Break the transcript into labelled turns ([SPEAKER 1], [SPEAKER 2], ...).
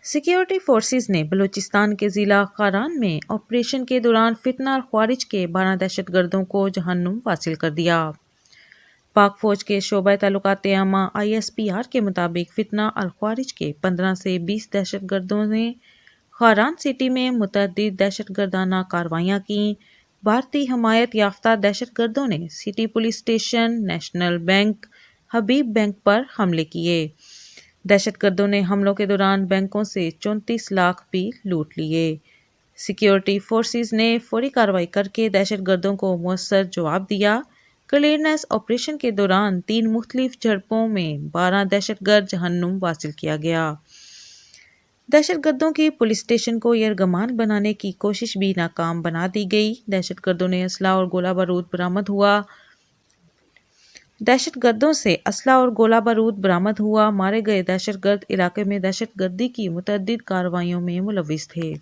[SPEAKER 1] Security forces نے بلوچستان کے ضلع خاران میں آپریشن کے دوران فتنہ الخوارج کے 12 دہشت گردوں کو جہنم واصل کر دیا۔ پاک فوج کے شعبہ تعلقات عامہ ISPR کے مطابق فتنہ الخوارج کے 15 سے 20 دہشت گردوں نے خاران سٹی میں متعدد دہشت گردانہ کارروائیاں کیں۔ بھارتی حمایت یافتہ دہشت گردوں نے city police station, national bank, Habib bank پر حملے کیے۔ دہشت گردوں نے حملوں کے دوران بینکوں سے 34 لاکھ بھی لوٹ لیے۔ سیکیورٹی فورسز نے فوری کارروائی کرکے دہشت گردوں کو مؤثر جواب دیا۔ کلیئرنس آپریشن کے دوران 3 مختلف جھڑپوں میں 12 دہشت گرد جہنم واصل کیا گیا۔ دہشت گردوں کی پولیس اسٹیشن کو یرغمال بنانے کی کوشش بھی ناکام بنا دی گئی۔ دہشت گردوں نے اسلحہ اور گولہ بارود برآمد ہوا۔ دہشت گردوں سے اسلحہ اور گولہ بارود برآمد ہوا۔ مارے گئے دہشت گرد علاقے میں دہشت گردی کی متعدد کارروائیوں میں ملوث تھے۔